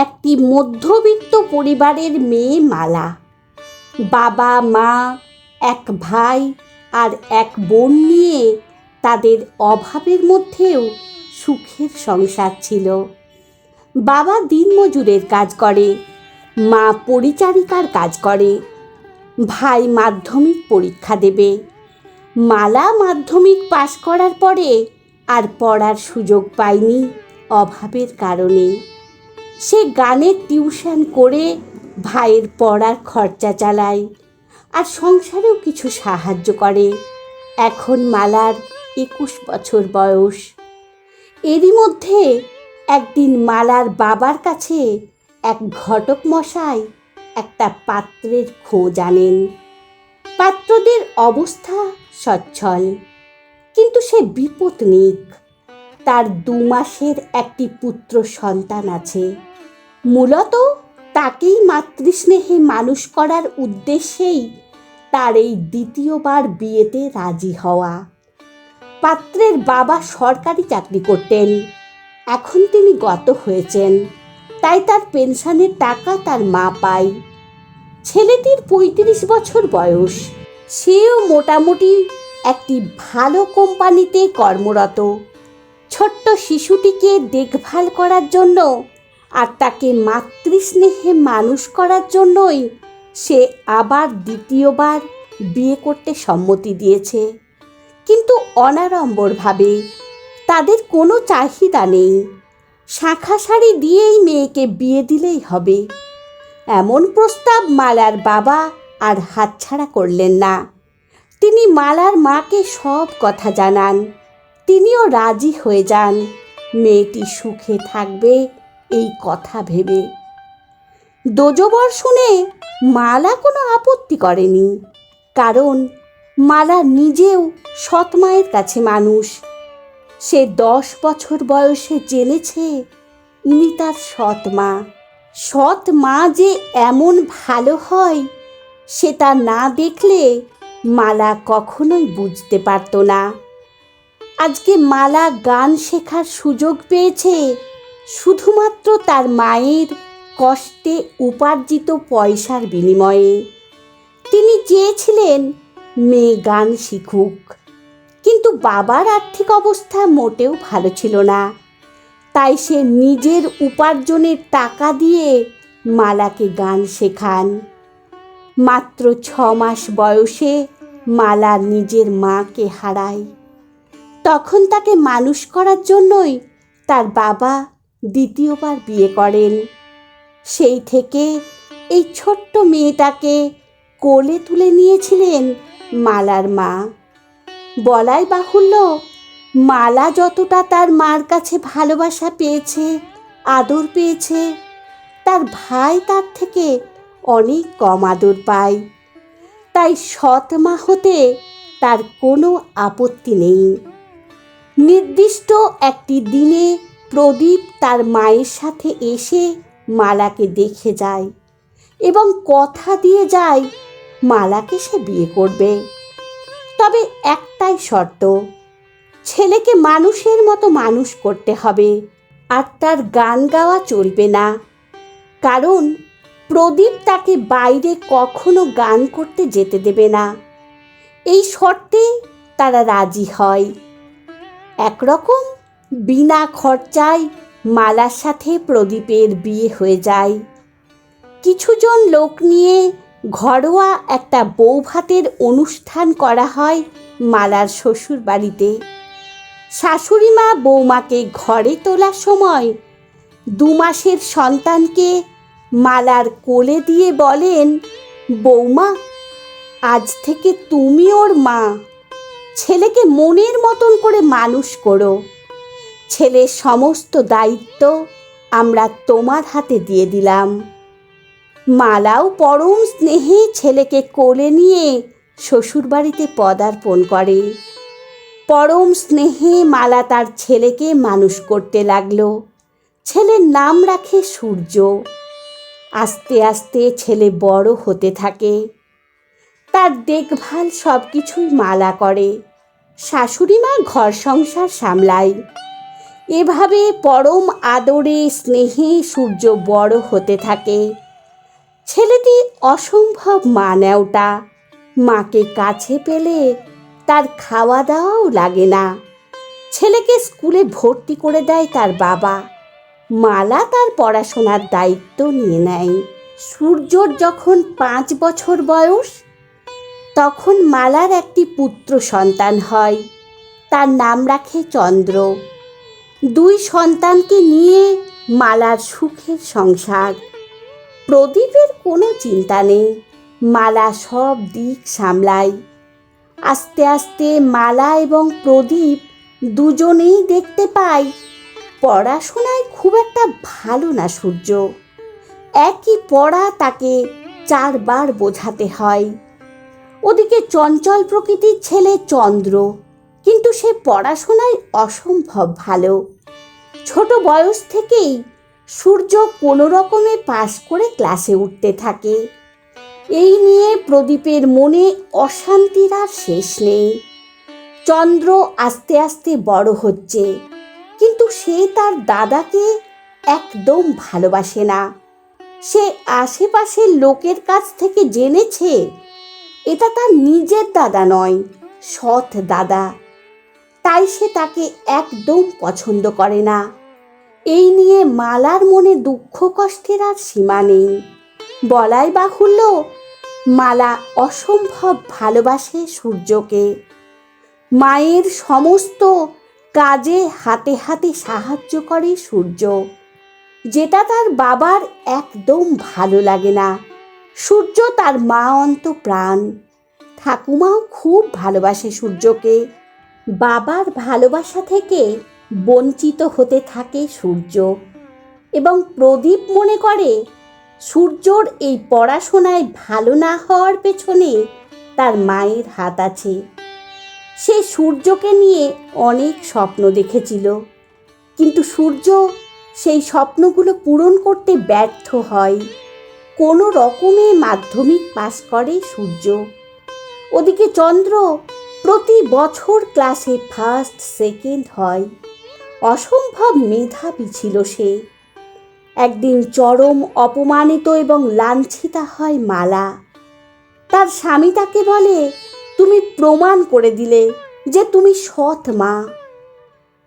একটি মধ্যবিত্ত পরিবারের মেয়ে মালা। বাবা মা, এক ভাই আর এক বোন নিয়ে তাদের অভাবের মধ্যেও সুখের সংসার ছিল। বাবা দিনমজুরের কাজ করে, মা পরিচারিকার কাজ করে। ভাই মাধ্যমিক পরীক্ষা দেবে। মালা মাধ্যমিক পাশ করার পরে আর পড়ার সুযোগ পায়নি অভাবের কারণে। সে গানের টিউশন করে ভাইয়ের পড়ার খরচা চালায় আর সংসারেও কিছু সাহায্য করে। এখন মালার 21 বছর বয়স। এরই মধ্যে একদিন মালার বাবার কাছে এক ঘটক মশাই একটা পাত্রের খোঁজ আনেন। পাত্রদের অবস্থা সচ্ছল, কিন্তু সে বিপত্নিক। তার 2 মাসের একটি পুত্র সন্তান আছে। মূলত তাকেই মাতৃস্নেহে মানুষ করার উদ্দেশ্যেই তার এই দ্বিতীয়বার বিয়েতে রাজি হওয়া। পাত্রের বাবা সরকারি চাকরি করতেন, এখন তিনি গত হয়েছেন, তাই তার পেনশনের টাকা তার মা পায়। ছেলেটির 35 বছর বয়স। সেও মোটামুটি একটি ভালো কোম্পানিতে কর্মরত। ছোট্ট শিশুটিকে দেখভাল করার জন্য আর তাকে মাতৃস্নেহে মানুষ করার জন্যই সে আবার দ্বিতীয়বার বিয়ে করতে সম্মতি দিয়েছে, কিন্তু অনাড়ম্বরভাবে। তাদের কোনো চাহিদা নেই, শাঁখা শাড়ি দিয়েই মেয়েকে বিয়ে দিলেই হবে। এমন প্রস্তাব মালার বাবা আর হাতছাড়া করলেন না। তিনি মালার মাকে সব কথা জানান। তিনিও রাজি হয়ে যান, মেয়েটি সুখে থাকবে এই কথা ভেবে। দোজবর শুনে মালা কোনো আপত্তি করেনি, কারণ মালা নিজেও সৎ মায়ের কাছে মানুষ। সে 10 বছর বয়সে জেনেছে ইনি তার সৎ মা। সৎ মা যে এমন ভালো হয় সেটা না দেখলে মালা কখনোই বুঝতে পারত না। আজকে মালা গান শেখার সুযোগ পেয়েছে শুধুমাত্র তার মায়ের কষ্টে উপার্জিত পয়সার বিনিময়ে। তিনি চেয়েছিলেন মেয়ে গান শিখুক, কিন্তু বাবার আর্থিক অবস্থা মোটেও ভালো ছিল না। তাই সে নিজের উপার্জনের টাকা দিয়ে মালাকে গান শেখান। মাত্র 6 মাস বয়সে মালা নিজের মাকে হারায়। তখন তাকে মানুষ করার জন্যই তার বাবা দ্বিতীয়বার বিয়ে করেন। সেই থেকে এই ছোট্ট মেয়েটাকে কোলে তুলে নিয়েছিলেন মালার মা। বলাই বাহুল্য, মালা যতটা তার মার কাছে ভালোবাসা পেয়েছে, আদর পেয়েছে, তার ভাই তার থেকে অনেক কম আদর পায়। তাই সৎ মা হতে তার কোনো আপত্তি নেই। নির্দিষ্ট একটি দিনে প্রদীপ তার মায়ের সাথে এসে মালাকে দেখে যায় এবং কথা দিয়ে যায় মালাকে সে বিয়ে করবে। তবে একটাই শর্ত, ছেলেকে মানুষের মতো মানুষ করতে হবে, আর তার গান গাওয়া চলবে না। কারণ প্রদীপ তাকে বাইরে কখনো গান করতে যেতে দেবে না। এই শর্তে তারা রাজি হয়। একরকম বিনা খরচায় মালার সাথে প্রদীপের বিয়ে হয়ে যায়। কিছুজন লোক নিয়ে ঘরোয়া একটা বৌভাতের অনুষ্ঠান করা হয় মালার শ্বশুর বাড়িতে। শাশুড়ি মা বৌমাকে ঘরে তোলার সময় 2 মাসের সন্তানকে মালার কোলে দিয়ে বলেন, বৌমা, আজ থেকে তুমি ওর মা। ছেলেকে মনের মতন করে মানুষ করো। ছেলের সমস্ত দায়িত্ব আমরা তোমার হাতে দিয়ে দিলাম। মালাও পরম স্নেহে ছেলেকে কোলে নিয়ে শ্বশুরবাড়িতে পদার্পণ করে। পরম স্নেহে মালা তার ছেলেকে মানুষ করতে লাগলো। ছেলের নাম রাখে সূর্য। আস্তে আস্তে ছেলে বড় হতে থাকে। তার দেখভাল সব কিছুই মালা করে। শাশুড়ি মা ঘর সংসার সামলায়। এভাবে পরম আদরে স্নেহে সূর্য বড় হতে থাকে। ছেলেটি অসম্ভব মানেওটা। মাকে কাছে পেলে তার খাওয়া দাওয়াও লাগে না। ছেলেকে স্কুলে ভর্তি করে দেয় তার বাবা। মালা তার পড়াশোনার দায়িত্ব নিয়ে নেয়। সূর্যর যখন 5 বছর বয়স, তখন মালার একটি পুত্র সন্তান হয়। তার নাম রাখে চন্দ্র। 2 সন্তানকে নিয়ে মালার সুখের সংসার। প্রদীপের কোনো চিন্তা নেই, মালা সব দিক সামলায়। আস্তে আস্তে মালা এবং প্রদীপ দুজনেই দেখতে পায় পড়াশোনায় খুব একটা ভালো না সূর্য। একই পড়া তাকে 4 বার বোঝাতে হয়। ওদিকে চঞ্চল প্রকৃতির ছেলে চন্দ্র, কিন্তু সে পড়াশোনায় অসম্ভব ভালো। ছোট বয়স থেকেই সূর্য কোনো রকমে পাশ করে ক্লাসে উঠতে থাকে। এই নিয়ে প্রদীপের মনে অশান্তির আর শেষ নেই। চন্দ্র আস্তে আস্তে বড় হচ্ছে, কিন্তু সে তার দাদাকে একদম ভালোবাসে না। সে আশেপাশের লোকের কাছ থেকে জেনেছে এটা তার নিজের দাদা নয়, সৎ দাদা। তাই সে তাকে একদম পছন্দ করে না। এই নিয়ে মালার মনে দুঃখ কষ্টের আর সীমা নেই। বলাই বাহুল্য, মালা অসম্ভব ভালোবাসে সূর্যকে। মায়ের সমস্ত কাজে হাতে হাতে সাহায্য করে সূর্য, যেটা তার বাবার একদম ভালো লাগে না। সূর্য তার মা অন্তঃপ্রাণ। ঠাকুমাও খুব ভালোবাসে সূর্যকে। বাবার ভালোবাসা থেকে বঞ্চিত হতে থাকে সূর্য, এবং প্রদীপ মনে করে সূর্যর এই পড়াশোনায় ভালো না হওয়ার পেছনে তার মায়ের হাত আছে। সে সূর্যকে নিয়ে অনেক স্বপ্ন দেখেছিল, কিন্তু সূর্য সেই স্বপ্নগুলো পূরণ করতে ব্যর্থ হয়। কোনো রকমে মাধ্যমিক পাস করে সূর্য। ওদিকে চন্দ্র প্রতি বছর ক্লাসে ফার্স্ট সেকেন্ড হয়। অসম্ভব মেধাবী ছিল সে। একদিন চরম অপমানিত এবং লাঞ্ছিতা হয় মালা। তার স্বামী তাকে বলে, তুমি প্রমাণ করে দিলে যে তুমি সৎ মা।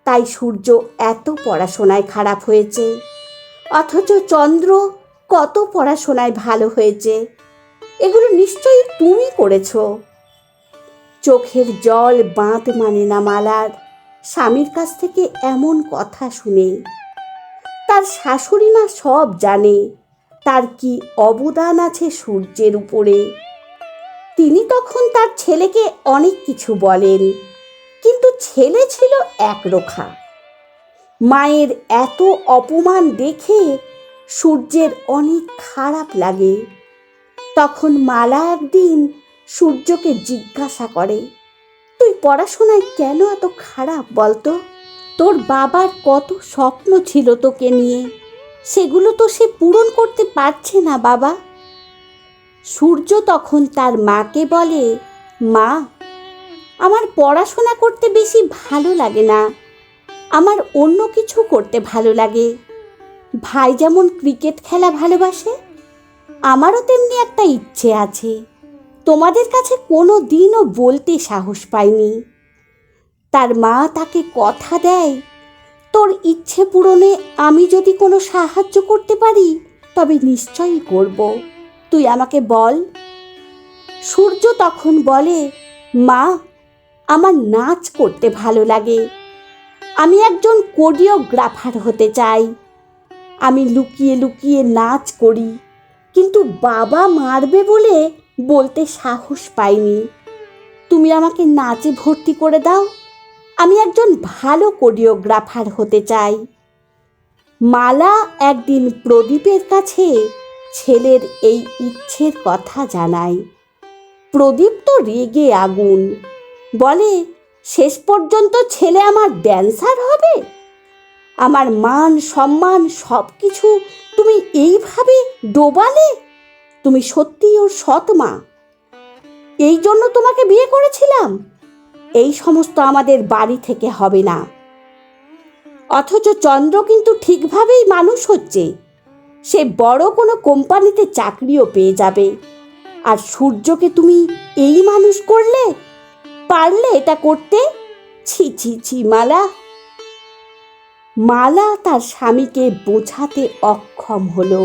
তাই সূর্য এত পড়াশোনায় খারাপ হয়েছে, অথচ চন্দ্র কত পড়াশোনায় ভালো হয়েছে। এগুলো নিশ্চয়ই তুমি করেছো। চোখের জল বাঁধ মানে না মালার স্বামীর কাছ থেকে এমন কথা শুনে। তার শাশুড়ি মা সব জানে তার কি অবদান আছে সূর্যের উপরে। তিনি তখন তার ছেলেকে অনেক কিছু বলেন, কিন্তু ছেলে ছিল একরোখা। মায়ের এত অপমান দেখে সূর্যের অনেক খারাপ লাগে। তখন মালা একদিন সূর্যকে জিজ্ঞাসা করে, তুই পড়াশোনায় কেন এত খারাপ বলতো? তোর বাবার কত স্বপ্ন ছিল তোকে নিয়ে, সেগুলো তো সে পূরণ করতে পারছে না বাবা। সূর্য তখন তার মাকে বলে, মা, আমার পড়াশোনা করতে বেশি ভালো লাগে না, আমার অন্য কিছু করতে ভালো লাগে। ভাই যেমন ক্রিকেট খেলা ভালোবাসে, আমারও তেমনি একটা ইচ্ছে আছে, তোমাদের কাছে কোনো দিনও বলতে সাহস পাইনি। তার মা তাকে কথা দেয়, তোর ইচ্ছে পূরণে আমি যদি কোনো সাহায্য করতে পারি তবে নিশ্চয়ই করব, তুই আমাকে বল। সূর্য তখন বলে, মা, আমার নাচ করতে ভালো লাগে, আমি একজন কোরিওগ্রাফার হতে চাই। আমি লুকিয়ে লুকিয়ে নাচ করি, কিন্তু বাবা মারবে বলে বলতে সাহস পাইনি। তুমি আমাকে নাচে ভর্তি করে দাও, আমি একজন ভালো কোরিওগ্রাফার হতে চাই। মালা একদিন প্রদীপের কাছে ছেলের এই ইচ্ছের কথা জানায়। প্রদীপ তো রেগে আগুন, বলে, শেষ পর্যন্ত ছেলে আমার ড্যান্সার হবে? আমার মান সম্মান সব কিছু তুমি এইভাবে ডোবালে? তুমি সত্যিই ওর সৎ মা? এই জন্য তোমাকে বিয়ে করেছিলাম? এই সমস্ত আমাদের বাড়ি থেকে হবে না। অথচ চন্দ্র কিন্তু ঠিকভাবেই মানুষ হচ্ছে। সে বড় কোনো কোম্পানিতে চাকরিও পেয়ে যাবে। আর সূর্যকে তুমি এই মানুষ করলে, পারলে এটা করতে? ছি ছি ছি মালা। মালা তার স্বামীকে বোঝাতে অক্ষম হলো।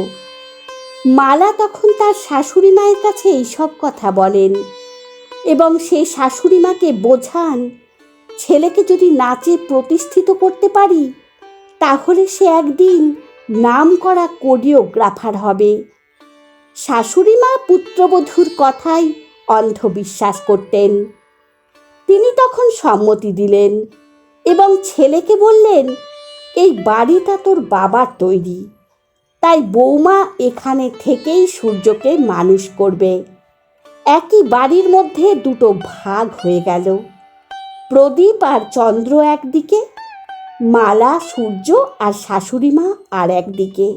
মালা তখন তার শাশুড়ি মায়ের কাছে এইসব কথা বলেন এবং সেই শাশুড়ি মাকে বোঝান, ছেলেকে যদি নাচে প্রতিষ্ঠিত করতে পারি তাহলে সে একদিন নামকরা কোরিওগ্রাফার হবে। শাশুড়ি মা পুত্রবধূর কথাই অন্ধবিশ্বাস করতেন। তিনি তখন সম্মতি দিলেন এবং ছেলেকে বললেন, এই বাড়িটা তোর বাবার তৈরি, তাই বৌমা এখানে থেকেই সূর্যকে মানুষ করবে। একই বাড়ির মধ্যে দুটো ভাগ হয়ে গেল। প্রদীপ আর চন্দ্র একদিকে, মালা, সূর্য আর শাশুড়ি মা আর একদিকে।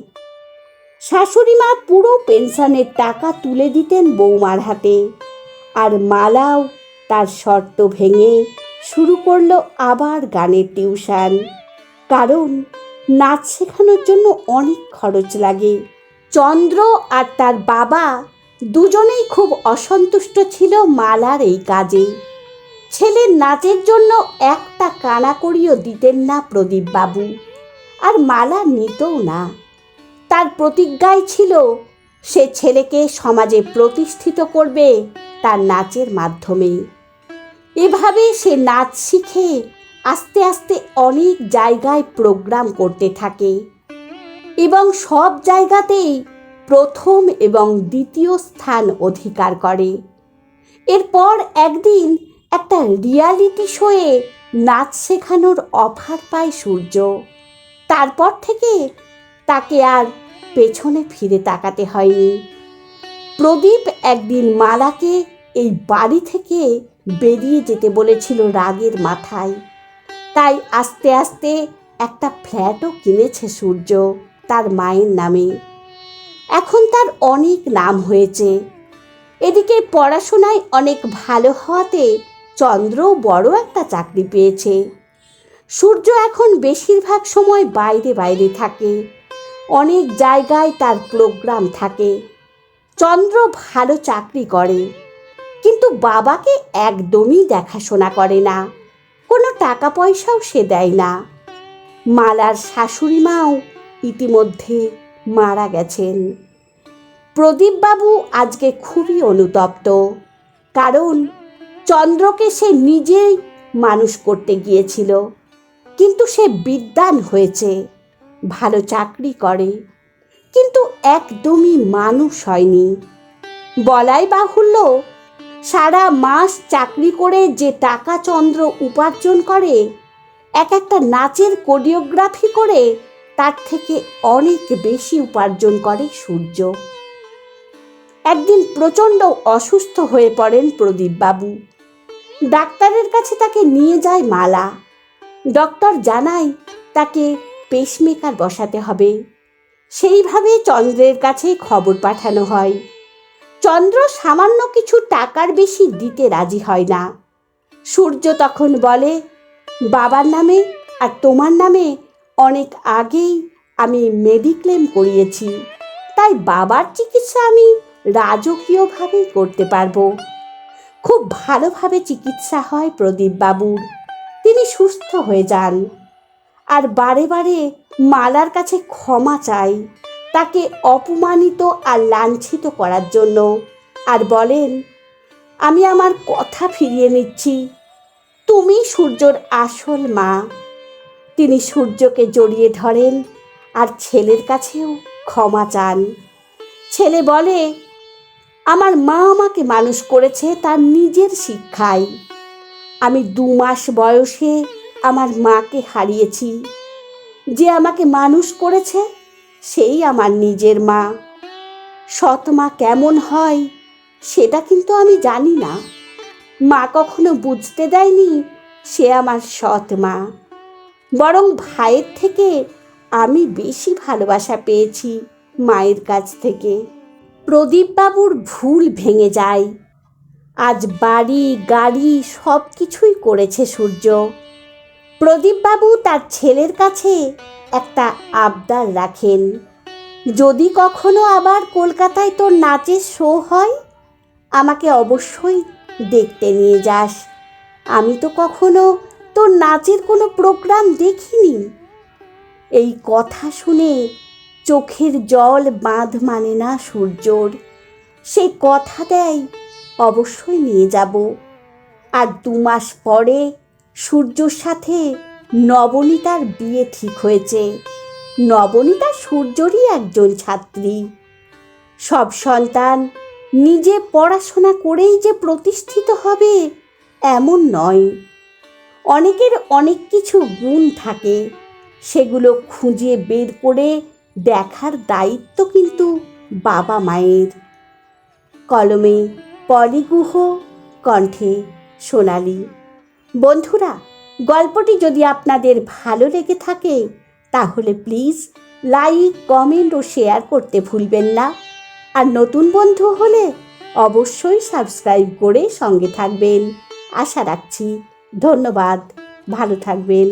শাশুড়ি মা পুরো পেনশনের টাকা তুলে দিতেন বৌমার হাতে, আর মালাও তার শর্ত ভেঙে শুরু করলো আবার গানের টিউশন। কারণ নাচ শেখানোর জন্য অনেক খরচ লাগে। চন্দ্র আর তার বাবা দুজনেই খুব অসন্তুষ্ট ছিল মালার এই কাজে। ছেলের নাচের জন্য একটা কানাকড়িও দিতেন না প্রদীপবাবু, আর মালা নিতও না। তার প্রতিজ্ঞাই ছিল সে ছেলেকে সমাজে প্রতিষ্ঠিত করবে তার নাচের মাধ্যমে। এভাবে সে নাচ শিখে আস্তে আস্তে অনেক জায়গায় প্রোগ্রাম করতে থাকে এবং সব জায়গাতেই প্রথম এবং দ্বিতীয় স্থান অধিকার করে। এরপর একদিন একটা রিয়ালিটি শোয়ে নাচ শেখানোর অফার পায় সূর্য। তারপর থেকে তাকে আর পেছনে ফিরে তাকাতে হয়নি। প্রদীপ একদিন মালাকে এই বাড়ি থেকে বেরিয়ে যেতে বলেছিল রাগের মাথায়, তাই আস্তে আস্তে একটা ফ্ল্যাটও কিনেছে সূর্য তার মায়ের নামে। এখন তার অনেক নাম হয়েছে। এদিকে পড়াশোনায় অনেক ভালো হওয়াতে চন্দ্রও বড় একটা চাকরি পেয়েছে। সূর্য এখন বেশিরভাগ সময় বাইরে বাইরে থাকে, অনেক জায়গায় তার প্রোগ্রাম থাকে। চন্দ্র ভালো চাকরি করে, কিন্তু বাবাকে একদমই দেখাশোনা করে না, কোনো টাকা পয়সাও সে দেয় না। মালার শাশুড়ি মাও ইতিমধ্যে মারা গেছেন। প্রদীপবাবু আজকে খুবই অনুতপ্ত, কারণ চন্দ্রকে সে নিজেই মানুষ করতে গিয়েছিল, কিন্তু সে বিদ্বান হয়েছে, ভালো চাকরি করে, কিন্তু একদমই মানুষ হয়নি। বলাই বাহুল্য, সারা মাস চাকরি করে যে টাকা চন্দ্র উপার্জন করে, এক একটা নাচের কোরিওগ্রাফি করে তার থেকে অনেক বেশি উপার্জন করে সূর্য। একদিন প্রচণ্ড অসুস্থ হয়ে পড়েন প্রদীপবাবু। ডাক্তারের কাছে তাকে নিয়ে যায় মালা। ডক্টর জানায় তাকে পেসমেকার বসাতে হবে। সেইভাবে চন্দ্রের কাছে খবর পাঠানো হয়। চন্দ্র সামান্য কিছু টাকার বেশি দিতে রাজি হয় না। সূর্য তখন বলে, বাবার নামে আর তোমার নামে অনেক আগেই আমি মেডিক্লেম করিয়েছি, তাই বাবার চিকিৎসা আমি রাজকীয়ভাবেই করতে পারবো। খুব ভালোভাবে চিকিৎসা হয় প্রদীপবাবুর, তিনি সুস্থ হয়ে যান। আর বারে বারে মালার কাছে ক্ষমা চাই তাকে অপমানিত আর লাঞ্ছিত করার জন্য, আর বলেন, আমি আমার কথা ফিরিয়ে নিচ্ছি, তুমি সূর্যর আসল মা। তিনি সূর্যকে জড়িয়ে ধরেন আর ছেলের কাছেও ক্ষমা চান। ছেলে বলে, আমার মা আমাকে মানুষ করেছে তার নিজের শিক্ষায়। আমি 2 মাস বয়সে আমার মাকে হারিয়েছি। যে আমাকে মানুষ করেছে সেই আমার নিজের মা। সৎ মা কেমন হয় সেটা কিন্তু আমি জানি না। মা কখনো বুঝতে দেয়নি সে আমার সৎ মা, বরং ভাইয়ের থেকে আমি বেশি ভালোবাসা পেয়েছি মায়ের কাছ থেকে। প্রদীপবাবুর ভুল ভেঙে যায়। আজ বাড়ি গাড়ি সব কিছুই করেছে সূর্য। প্রদীপবাবু তার ছেলের কাছে একটা আবদার রাখেন, যদি কখনো আবার কলকাতায় তোর নাচের শো হয় আমাকে অবশ্যই দেখতে নিয়ে যাস। আমি তো কখনো তোর নাচের কোনো প্রোগ্রাম দেখিনি। এই কথা শুনে চোখের জল বাঁধ মানে না সূর্যর। সে কথা দেয় অবশ্যই নিয়ে যাব। আর 2 মাস পরে সূর্যর সাথে নবনীতার বিয়ে ঠিক হয়েছে। নবনীতা সূর্যরই একজন ছাত্রী। সব সন্তান নিজে পড়াশোনা করেই যে প্রতিষ্ঠিত হবে এমন নয়। অনেকের অনেক কিছু গুণ থাকে, সেগুলো খুঁজে বের করে দেখার দায়িত্ব কিন্তু বাবা মায়ের। কলমে পলি গুহ, কণ্ঠে সোনালি। বন্ধুরা, গল্পটি যদি আপনাদের ভালো লেগে থাকে তাহলে প্লিজ লাইক, কমেন্ট ও শেয়ার করতে ভুলবেন না। আর নতুন বন্ধু হলে অবশ্যই সাবস্ক্রাইব করে সঙ্গে থাকবেন। আশা রাখছি। ধন্যবাদ। ভালো থাকবেন।